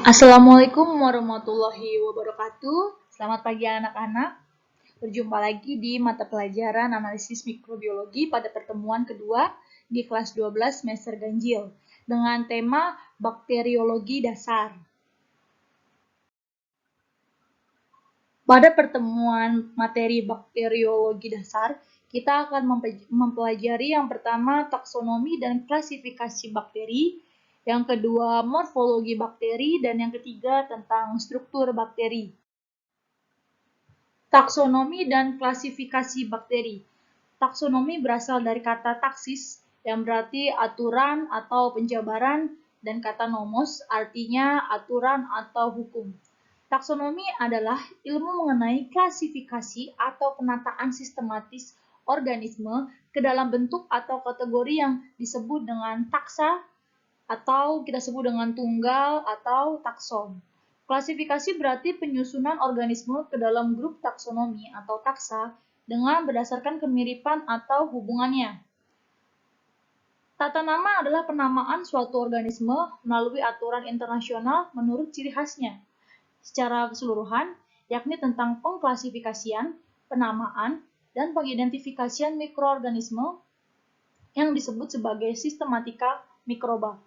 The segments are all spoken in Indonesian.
Assalamualaikum warahmatullahi wabarakatuh. Selamat pagi anak-anak. Berjumpa lagi di mata pelajaran analisis mikrobiologi pada pertemuan kedua di kelas 12 semester ganjil dengan tema bakteriologi dasar. Pada pertemuan materi bakteriologi dasar, kita akan mempelajari yang pertama taksonomi dan klasifikasi bakteri, yang kedua morfologi bakteri, dan yang ketiga tentang struktur bakteri. Taksonomi dan klasifikasi bakteri. Taksonomi berasal dari kata taksis yang berarti aturan atau penjabaran dan kata nomos artinya aturan atau hukum. Taksonomi adalah ilmu mengenai klasifikasi atau penataan sistematis organisme ke dalam bentuk atau kategori yang disebut dengan taksa atau kita sebut dengan tunggal atau takson. Klasifikasi berarti penyusunan organisme ke dalam grup taksonomi atau taksa dengan berdasarkan kemiripan atau hubungannya. Tata nama adalah penamaan suatu organisme melalui aturan internasional menurut ciri khasnya. Secara keseluruhan, yakni tentang pengklasifikasian, penamaan, dan pengidentifikasian mikroorganisme yang disebut sebagai sistematika mikroba.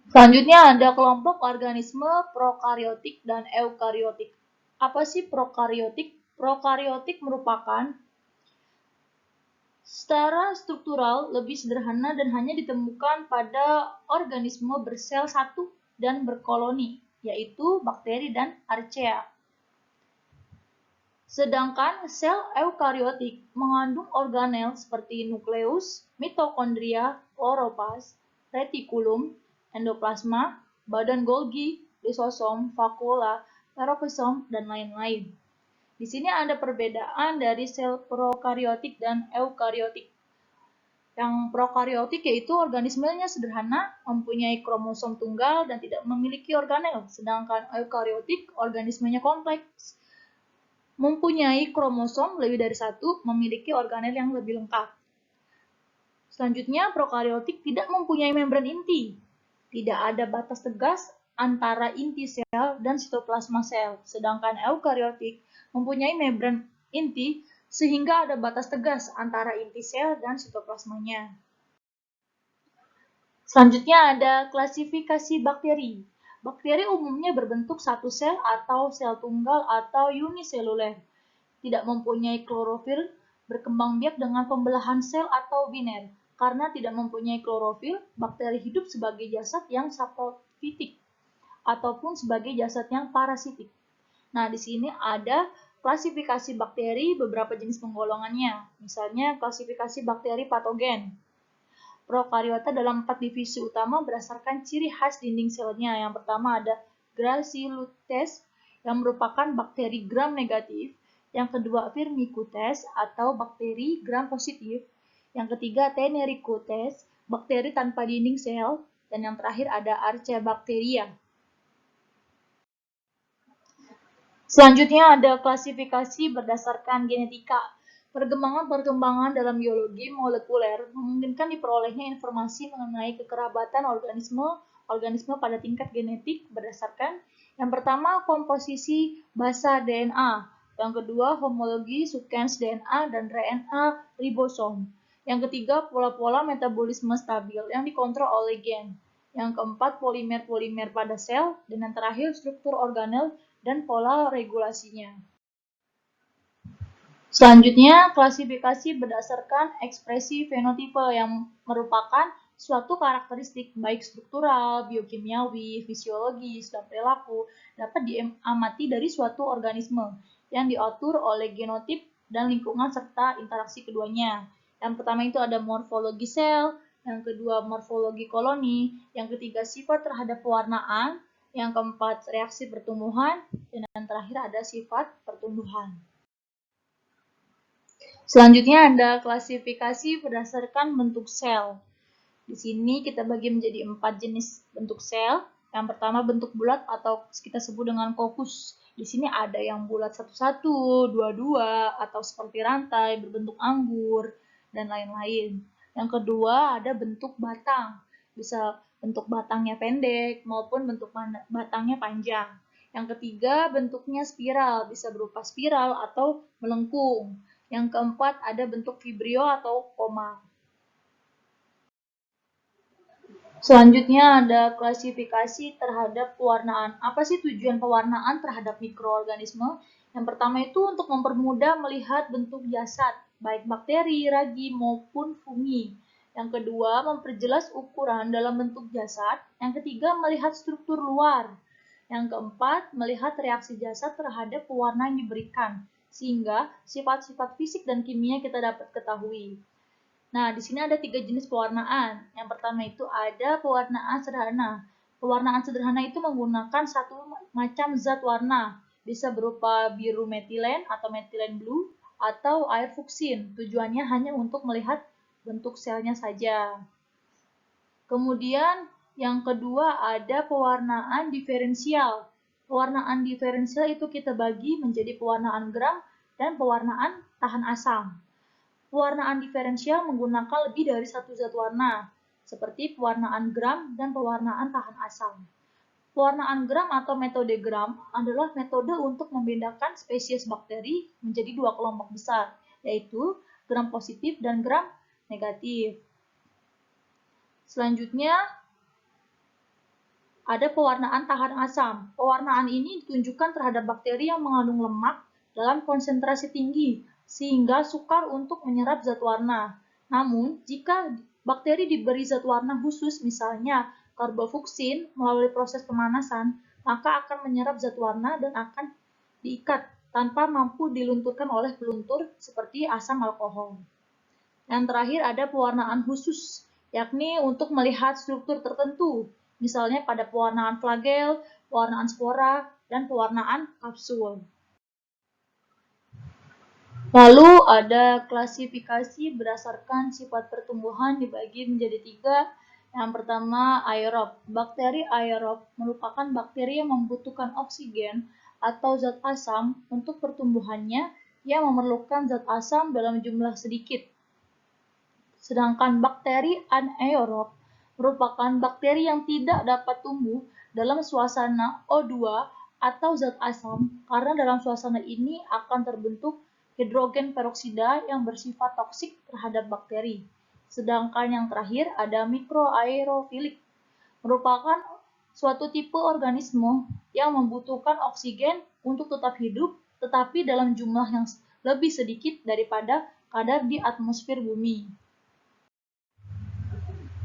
Selanjutnya ada kelompok organisme prokariotik dan eukariotik. Apa sih prokariotik? Prokariotik merupakan secara struktural lebih sederhana dan hanya ditemukan pada organisme bersel satu dan berkoloni, yaitu bakteri dan archaea. Sedangkan sel eukariotik mengandung organel seperti nukleus, mitokondria, kloroplas, retikulum, endoplasma, badan Golgi, lisosom, vakuola, peroxisom, dan lain-lain. Di sini ada perbedaan dari sel prokariotik dan eukariotik. Yang prokariotik yaitu organismenya sederhana, mempunyai kromosom tunggal dan tidak memiliki organel, sedangkan eukariotik organismenya kompleks, mempunyai kromosom lebih dari satu, memiliki organel yang lebih lengkap. Selanjutnya, prokariotik tidak mempunyai membran inti. Tidak ada batas tegas antara inti sel dan sitoplasma sel, sedangkan eukariotik mempunyai membran inti sehingga ada batas tegas antara inti sel dan sitoplasmanya. Selanjutnya ada klasifikasi bakteri. Bakteri umumnya berbentuk satu sel atau sel tunggal atau uniseluler. Tidak mempunyai klorofil, berkembang biak dengan pembelahan sel atau biner. Karena tidak mempunyai klorofil, bakteri hidup sebagai jasad yang saprofitik ataupun sebagai jasad yang parasitik. Nah, di sini ada klasifikasi bakteri, beberapa jenis penggolongannya. Misalnya klasifikasi bakteri patogen. Prokariota dalam 4 divisi utama berdasarkan ciri khas dinding selnya. Yang pertama ada Gracilutes yang merupakan bakteri gram negatif. Yang kedua Firmicutes atau bakteri gram positif. Yang ketiga Tenericutes, bakteri tanpa dinding sel. Dan yang terakhir ada Archaebacteria. Selanjutnya ada klasifikasi berdasarkan genetika. Perkembangan dalam biologi molekuler memungkinkan diperolehnya informasi mengenai kekerabatan organisme pada tingkat genetik berdasarkan yang pertama komposisi basa DNA, yang kedua homologi sekvens DNA dan RNA ribosom, yang ketiga pola-pola metabolisme stabil yang dikontrol oleh gen, yang keempat polimer-polimer pada sel, dan yang terakhir struktur organel dan pola regulasinya. Selanjutnya, klasifikasi berdasarkan ekspresi fenotipe yang merupakan suatu karakteristik baik struktural, biokimiawi, fisiologis, dan perilaku dapat diamati dari suatu organisme yang diatur oleh genotip dan lingkungan serta interaksi keduanya. Yang pertama itu ada morfologi sel, yang kedua morfologi koloni, yang ketiga sifat terhadap pewarnaan, yang keempat reaksi pertumbuhan, dan yang terakhir ada sifat pertumbuhan. Selanjutnya ada klasifikasi berdasarkan bentuk sel. Di sini kita bagi menjadi 4 jenis bentuk sel. Yang pertama bentuk bulat atau kita sebut dengan kokus. Di sini ada yang bulat satu-satu, dua-dua, atau seperti rantai, berbentuk anggur, dan lain-lain. Yang kedua ada bentuk batang. Bisa bentuk batangnya pendek maupun bentuk batangnya panjang. Yang ketiga, bentuknya spiral, bisa berupa spiral atau melengkung. Yang keempat, ada bentuk vibrio atau koma. Selanjutnya ada klasifikasi terhadap pewarnaan. Apa sih tujuan pewarnaan terhadap mikroorganisme? Yang pertama itu untuk mempermudah melihat bentuk jasad, baik bakteri, ragi, maupun fungi. Yang kedua, memperjelas ukuran dalam bentuk jasad. Yang ketiga, melihat struktur luar. Yang keempat, melihat reaksi jasad terhadap pewarna yang diberikan, sehingga sifat-sifat fisik dan kimia kita dapat ketahui. Nah, di sini ada 3 jenis pewarnaan. Yang pertama itu ada pewarnaan sederhana. Pewarnaan sederhana itu menggunakan satu macam zat warna, bisa berupa biru metilen atau metilen blue, atau air fuksin. Tujuannya hanya untuk melihat bentuk selnya saja. Kemudian yang kedua ada pewarnaan diferensial. Pewarnaan diferensial itu kita bagi menjadi pewarnaan gram dan pewarnaan tahan asam. Pewarnaan diferensial menggunakan lebih dari satu zat warna, seperti pewarnaan gram dan pewarnaan tahan asam. Pewarnaan gram atau metode gram adalah metode untuk membedakan spesies bakteri menjadi 2 kelompok besar, yaitu gram positif dan gram negatif. Selanjutnya, ada pewarnaan tahan asam. Pewarnaan ini ditunjukkan terhadap bakteri yang mengandung lemak dalam konsentrasi tinggi, sehingga sukar untuk menyerap zat warna. Namun, jika bakteri diberi zat warna khusus, misalnya karbofuksin, melalui proses pemanasan, maka akan menyerap zat warna dan akan diikat tanpa mampu dilunturkan oleh peluntur seperti asam alkohol. Yang terakhir ada pewarnaan khusus, yakni untuk melihat struktur tertentu, misalnya pada pewarnaan flagel, pewarnaan spora, dan pewarnaan kapsul. Lalu ada klasifikasi berdasarkan sifat pertumbuhan dibagi menjadi 3. Yang pertama, aerob. Bakteri aerob merupakan bakteri yang membutuhkan oksigen atau zat asam untuk pertumbuhannya yang memerlukan zat asam dalam jumlah sedikit. Sedangkan bakteri anaerob merupakan bakteri yang tidak dapat tumbuh dalam suasana O2 atau zat asam karena dalam suasana ini akan terbentuk hidrogen peroksida yang bersifat toksik terhadap bakteri. Sedangkan yang terakhir ada mikroaerofilik, merupakan suatu tipe organisme yang membutuhkan oksigen untuk tetap hidup, tetapi dalam jumlah yang lebih sedikit daripada kadar di atmosfer bumi.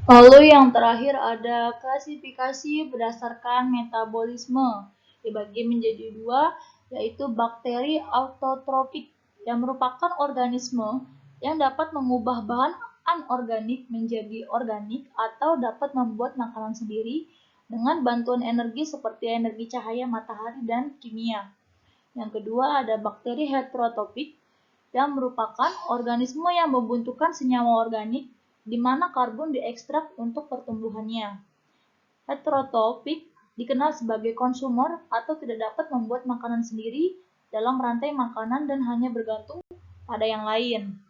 Lalu yang terakhir ada klasifikasi berdasarkan metabolisme, dibagi menjadi 2, yaitu bakteri autotrofik yang merupakan organisme yang dapat mengubah bahan anorganik menjadi organik atau dapat membuat makanan sendiri dengan bantuan energi seperti energi cahaya matahari dan kimia. Yang kedua ada bakteri heterotropik yang merupakan organisme yang membutuhkan senyawa organik di mana karbon diekstrak untuk pertumbuhannya. Heterotropik dikenal sebagai konsumer atau tidak dapat membuat makanan sendiri dalam rantai makanan dan hanya bergantung pada yang lain.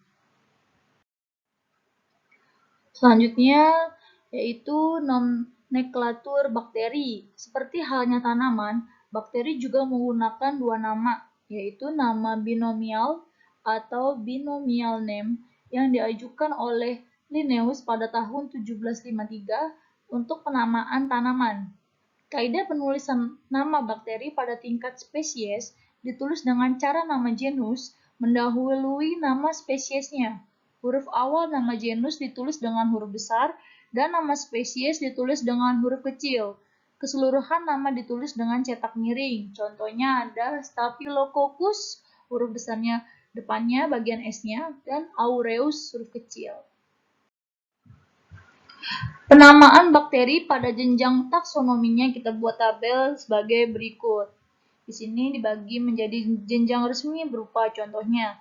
Selanjutnya yaitu nomenklatur bakteri. Seperti halnya tanaman, bakteri juga menggunakan 2 nama, yaitu nama binomial atau binomial name yang diajukan oleh Linnaeus pada tahun 1753 untuk penamaan tanaman. Kaidah penulisan nama bakteri pada tingkat spesies ditulis dengan cara nama genus mendahului nama spesiesnya. Huruf awal nama genus ditulis dengan huruf besar dan nama spesies ditulis dengan huruf kecil. Keseluruhan nama ditulis dengan cetak miring. Contohnya ada Staphylococcus, huruf besarnya depannya bagian S-nya, dan aureus, huruf kecil. Penamaan bakteri pada jenjang taksonominya kita buat tabel sebagai berikut. Di sini dibagi menjadi jenjang resmi berupa contohnya.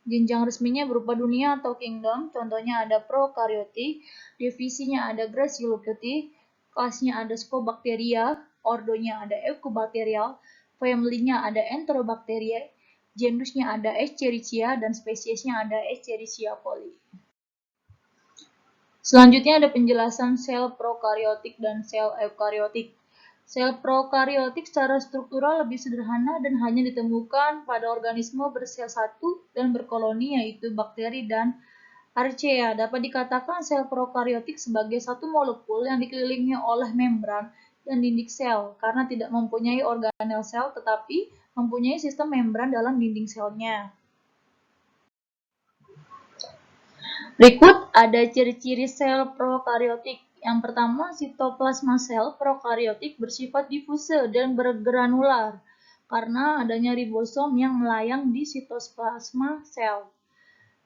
Jenjang resminya berupa dunia atau kingdom, contohnya ada prokaryotik, divisinya ada gracilocytic, kelasnya ada Scobacteria, ordonya ada Eubacteria, family-nya ada Enterobacteria, genusnya ada Escherichia, dan spesiesnya ada Escherichia coli. Selanjutnya ada penjelasan sel prokariotik dan sel eukariotik. Sel prokariotik secara struktural lebih sederhana dan hanya ditemukan pada organisme bersel satu dan berkoloni, yaitu bakteri dan archaea. Dapat dikatakan sel prokariotik sebagai satu molekul yang dikelilingi oleh membran dan dinding sel karena tidak mempunyai organel sel tetapi mempunyai sistem membran dalam dinding selnya. Berikut ada ciri-ciri sel prokariotik. Yang pertama, sitoplasma sel prokariotik bersifat difuse dan bergranular karena adanya ribosom yang melayang di sitoplasma sel.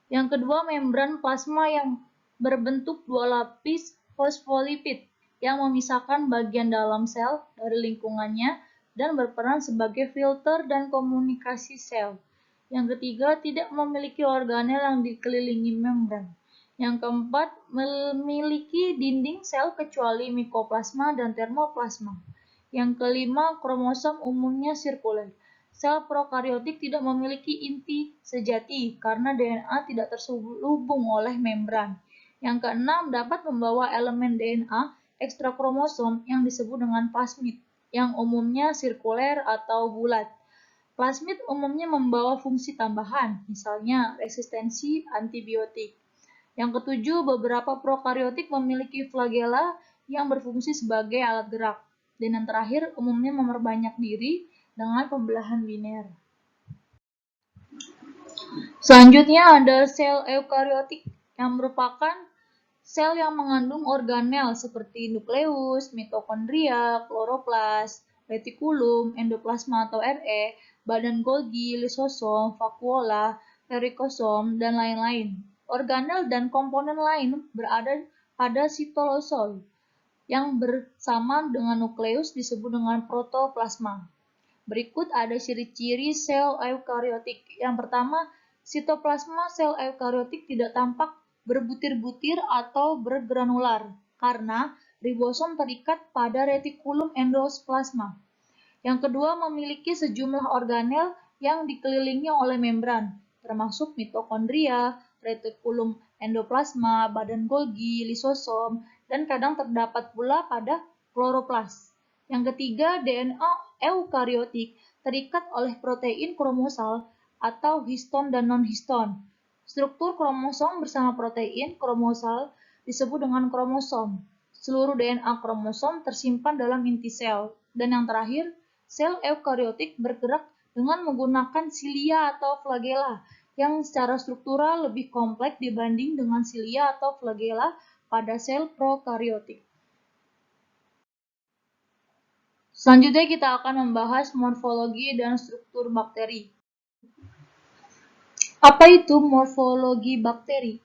Yang kedua, membran plasma yang berbentuk dua lapis fosfolipid yang memisahkan bagian dalam sel dari lingkungannya dan berperan sebagai filter dan komunikasi sel. Yang ketiga, tidak memiliki organel yang dikelilingi membran. Yang keempat, memiliki dinding sel kecuali mikoplasma dan termoplasma. Yang kelima, kromosom umumnya sirkuler. Sel prokariotik tidak memiliki inti sejati karena DNA tidak terhubung oleh membran. Yang keenam, dapat membawa elemen DNA ekstrakromosom yang disebut dengan plasmid, yang umumnya sirkuler atau bulat. Plasmid umumnya membawa fungsi tambahan, misalnya resistensi antibiotik. Yang ketujuh, beberapa prokariotik memiliki flagella yang berfungsi sebagai alat gerak. Dan yang terakhir, umumnya memperbanyak diri dengan pembelahan biner. Selanjutnya ada sel eukariotik yang merupakan sel yang mengandung organel seperti nukleus, mitokondria, kloroplas, retikulum, endoplasma atau RE, badan Golgi, lisosom, vakuola, perikosom, dan lain-lain. Organel dan komponen lain berada pada sitosol yang bersama dengan nukleus disebut dengan protoplasma. Berikut ada ciri-ciri sel eukariotik. Yang pertama, sitoplasma sel eukariotik tidak tampak berbutir-butir atau bergranular karena ribosom terikat pada retikulum endoplasma. Yang kedua, memiliki sejumlah organel yang dikelilingi oleh membran, termasuk mitokondria, retikulum endoplasma, badan Golgi, lisosom, dan kadang terdapat pula pada kloroplas. Yang ketiga, DNA eukariotik terikat oleh protein kromosal atau histon dan non-histon. Struktur kromosom bersama protein kromosal disebut dengan kromosom. Seluruh DNA kromosom tersimpan dalam inti sel. Dan yang terakhir, sel eukariotik bergerak dengan menggunakan silia atau flagella yang secara struktural lebih kompleks dibanding dengan silia atau flagella pada sel prokariotik. Selanjutnya kita akan membahas morfologi dan struktur bakteri. Apa itu morfologi bakteri?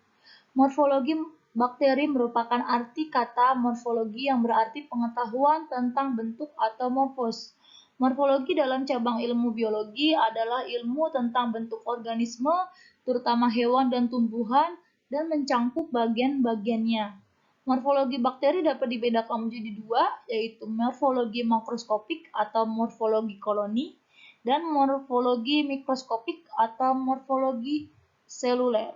Morfologi bakteri merupakan arti kata morfologi yang berarti pengetahuan tentang bentuk atau morfos. Morfologi dalam cabang ilmu biologi adalah ilmu tentang bentuk organisme, terutama hewan dan tumbuhan, dan mencangkup bagian-bagiannya. Morfologi bakteri dapat dibedakan menjadi dua, yaitu morfologi makroskopik atau morfologi koloni, dan morfologi mikroskopik atau morfologi seluler.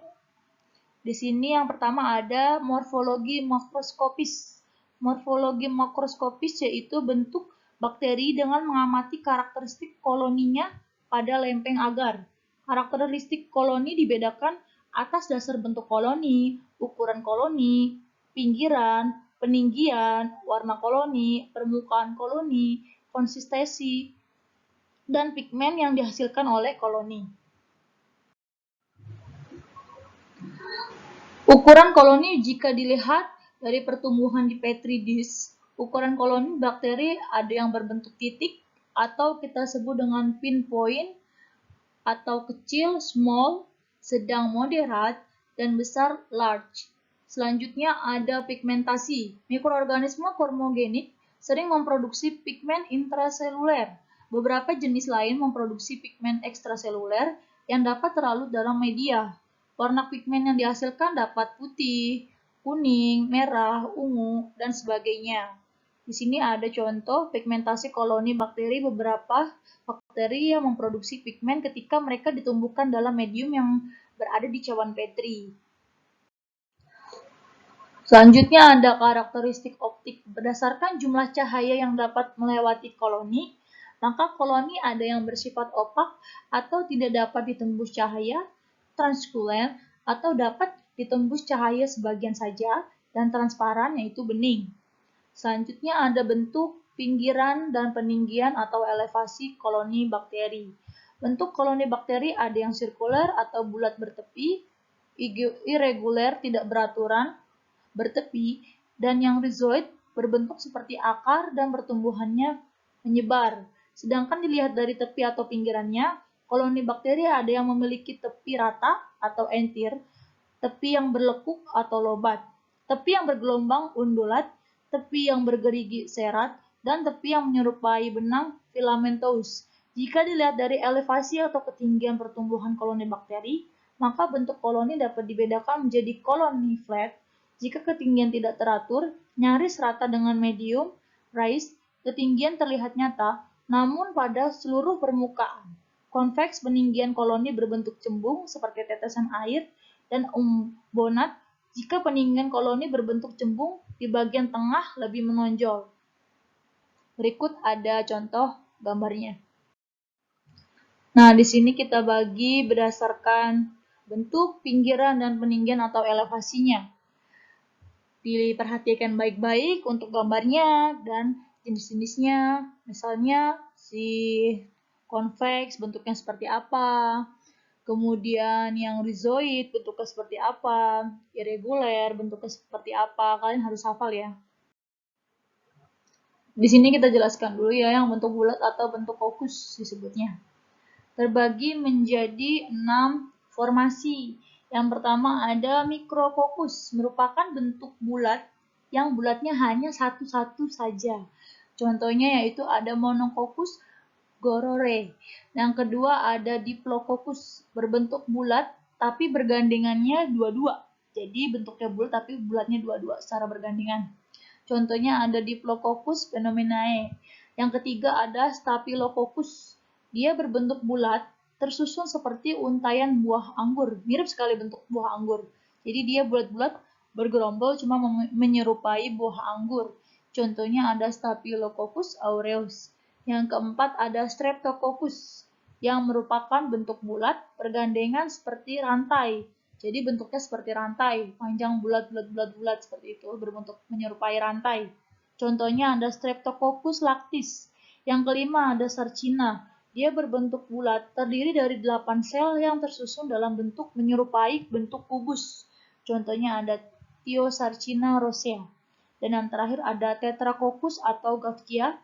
Di sini yang pertama ada morfologi makroskopis. Morfologi makroskopis yaitu bentuk bakteri dengan mengamati karakteristik koloninya pada lempeng agar. Karakteristik koloni dibedakan atas dasar bentuk koloni, ukuran koloni, pinggiran, peninggian, warna koloni, permukaan koloni, konsistensi, dan pigmen yang dihasilkan oleh koloni. Ukuran koloni jika dilihat dari pertumbuhan di petri dish, ukuran koloni bakteri ada yang berbentuk titik atau kita sebut dengan pinpoint, atau kecil small, sedang moderat, dan besar large. Selanjutnya ada pigmentasi. Mikroorganisme kromogenik sering memproduksi pigmen intraseluler. Beberapa jenis lain memproduksi pigmen ekstraseluler yang dapat terlarut dalam media. Warna pigmen yang dihasilkan dapat putih, kuning, merah, ungu, dan sebagainya. Di sini ada contoh pigmentasi koloni bakteri. Beberapa bakteri yang memproduksi pigmen ketika mereka ditumbuhkan dalam medium yang berada di cawan petri. Selanjutnya ada karakteristik optik. Berdasarkan jumlah cahaya yang dapat melewati koloni, maka koloni ada yang bersifat opak atau tidak dapat ditembus cahaya, transkulen atau dapat ditembus cahaya sebagian saja, dan transparan yaitu bening. Selanjutnya ada bentuk, pinggiran, dan peninggian atau elevasi koloni bakteri. Bentuk koloni bakteri ada yang sirkuler atau bulat bertepi, irregular tidak beraturan, bertepi, dan yang rhizoid berbentuk seperti akar dan pertumbuhannya menyebar. Sedangkan dilihat dari tepi atau pinggirannya, koloni bakteri ada yang memiliki tepi rata atau entir, tepi yang berlekuk atau lobat, tepi yang bergelombang undulat, tepi yang bergerigi serat, dan tepi yang menyerupai benang filamentous. Jika dilihat dari elevasi atau ketinggian pertumbuhan koloni bakteri, maka bentuk koloni dapat dibedakan menjadi koloni flat jika ketinggian tidak teratur, nyaris rata dengan medium, raised, ketinggian terlihat nyata, namun pada seluruh permukaan. Konveks peninggian koloni berbentuk cembung seperti tetesan air, dan umbonat jika peninggian koloni berbentuk cembung di bagian tengah lebih menonjol. Berikut ada contoh gambarnya. Nah, di sini kita bagi berdasarkan bentuk, pinggiran, dan peninggian atau elevasinya. Diperhatikan baik-baik untuk gambarnya dan jenis-jenisnya. Misalnya si konveks bentuknya seperti apa, kemudian yang rhizoid bentuknya seperti apa, irregular bentuknya seperti apa. Kalian harus hafal ya. Di sini kita jelaskan dulu ya yang bentuk bulat atau bentuk kokus disebutnya. Terbagi menjadi 6 formasi. Yang pertama ada mikrokokus, merupakan bentuk bulat yang bulatnya hanya satu-satu saja. Contohnya yaitu ada monokokus gorore. Yang kedua ada diplokokus, berbentuk bulat tapi bergandengannya dua-dua. Jadi bentuknya bulat tapi bulatnya dua-dua secara bergandengan. Contohnya ada diplococcus phenomenae. Yang ketiga ada staphylococcus. Dia berbentuk bulat, tersusun seperti untaian buah anggur. Mirip sekali bentuk buah anggur. Jadi dia bulat-bulat, bergerombol cuma menyerupai buah anggur. Contohnya ada Staphylococcus aureus. Yang keempat ada Streptococcus, yang merupakan bentuk bulat, bergandengan seperti rantai. Jadi bentuknya seperti rantai, panjang bulat seperti itu, berbentuk menyerupai rantai. Contohnya ada Streptococcus lactis. Yang kelima ada Sarcina. Dia berbentuk bulat, terdiri dari 8 sel yang tersusun dalam bentuk menyerupai bentuk kubus. Contohnya ada Thiosarcina rosea. Dan yang terakhir ada Tetracoccus atau Gavkia,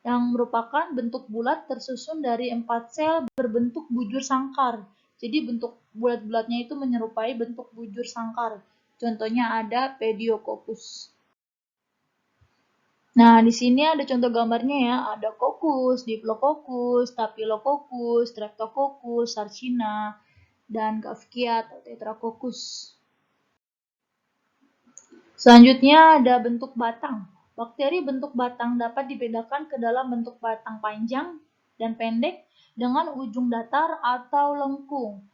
yang merupakan bentuk bulat tersusun dari 4 sel berbentuk bujur sangkar. Jadi bentuk bulat-bulatnya itu menyerupai bentuk bujur sangkar. Contohnya ada Pediococcus. Nah, di sini ada contoh gambarnya ya. Ada kokus, diplococcus, staphylococcus, streptococcus, sarcina, dan Gavkia atau Tetracoccus. Selanjutnya ada bentuk batang. Bakteri bentuk batang dapat dibedakan ke dalam bentuk batang panjang dan pendek dengan ujung datar atau lengkung.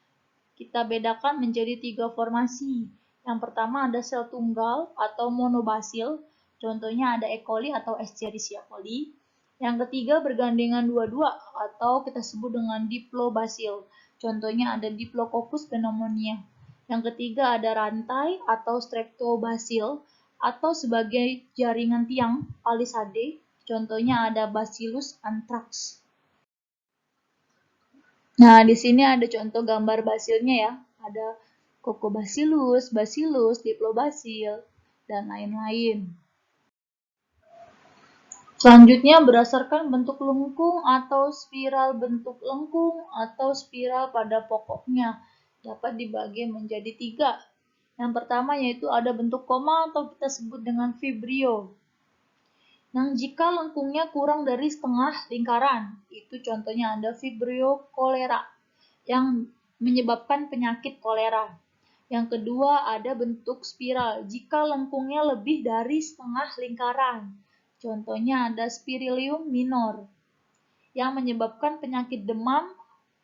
Kita bedakan menjadi 3 formasi. Yang pertama ada sel tunggal atau monobasil, contohnya ada E. coli atau Escherichia coli. Yang ketiga bergandengan dua-dua atau kita sebut dengan diplobasil, contohnya ada Diplococcus pneumonia. Yang ketiga ada rantai atau streptobasil atau sebagai jaringan tiang palisade, contohnya ada Bacillus anthrax. Nah, di sini ada contoh gambar basilnya ya. Ada Coccobacillus, Bacillus, Diplobacil, dan lain-lain. Selanjutnya berdasarkan bentuk lengkung atau spiral. Bentuk lengkung atau spiral pada pokoknya dapat dibagi menjadi 3. Yang pertama yaitu ada bentuk koma atau kita sebut dengan vibrio. Nah, jika lengkungnya kurang dari setengah lingkaran, itu contohnya ada vibrio kolera yang menyebabkan penyakit kolera. Yang kedua ada bentuk spiral jika lengkungnya lebih dari setengah lingkaran. Contohnya ada Spirilium minor yang menyebabkan penyakit demam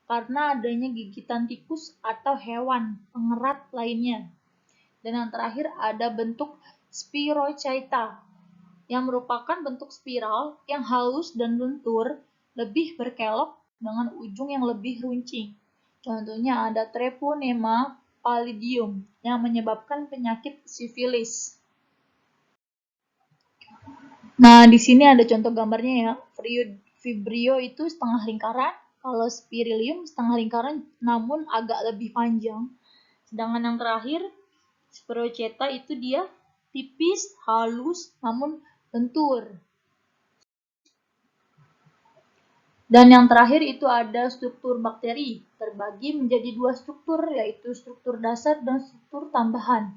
karena adanya gigitan tikus atau hewan pengerat lainnya. Dan yang terakhir ada bentuk Spirochaeta, yang merupakan bentuk spiral yang halus dan lentur, lebih berkelok dengan ujung yang lebih runcing. Contohnya ada Treponema pallidum yang menyebabkan penyakit sifilis. Nah, di sini ada contoh gambarnya ya. Vibrio itu setengah lingkaran, kalau Spirillum setengah lingkaran namun agak lebih panjang. Sedangkan yang terakhir, Spirochaeta itu dia tipis, halus, namun lentur. Dan yang terakhir itu ada struktur bakteri, terbagi menjadi dua struktur, yaitu struktur dasar dan struktur tambahan.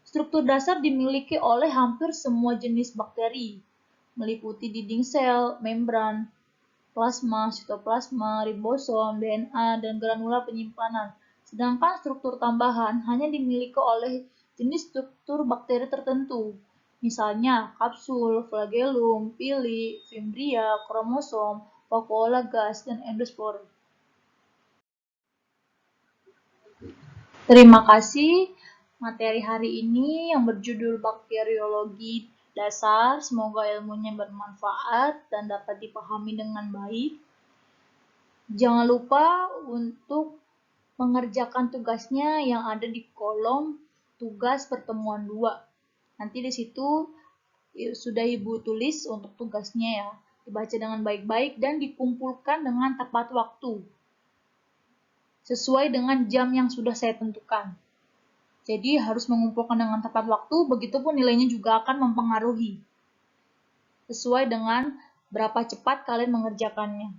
Struktur dasar dimiliki oleh hampir semua jenis bakteri, meliputi dinding sel, membran, plasma, sitoplasma, ribosom, DNA, dan granula penyimpanan. Sedangkan struktur tambahan hanya dimiliki oleh jenis struktur bakteri tertentu, misalnya kapsul, flagellum, pili, fimbria, kromosom, vakuola gas, dan endospore. Terima kasih. Materi hari ini yang berjudul bakteriologi dasar, semoga ilmunya bermanfaat dan dapat dipahami dengan baik. Jangan lupa untuk mengerjakan tugasnya yang ada di kolom tugas pertemuan 2. Nanti di situ sudah Ibu tulis untuk tugasnya ya. Dibaca dengan baik-baik dan dikumpulkan dengan tepat waktu. Sesuai dengan jam yang sudah saya tentukan. Jadi harus mengumpulkan dengan tepat waktu, begitupun nilainya juga akan mempengaruhi. Sesuai dengan berapa cepat kalian mengerjakannya.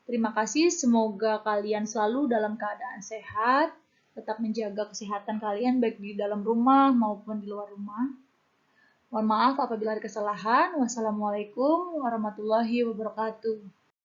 Terima kasih, semoga kalian selalu dalam keadaan sehat, tetap menjaga kesehatan kalian baik di dalam rumah maupun di luar rumah. Mohon maaf apabila ada kesalahan. Wassalamualaikum warahmatullahi wabarakatuh.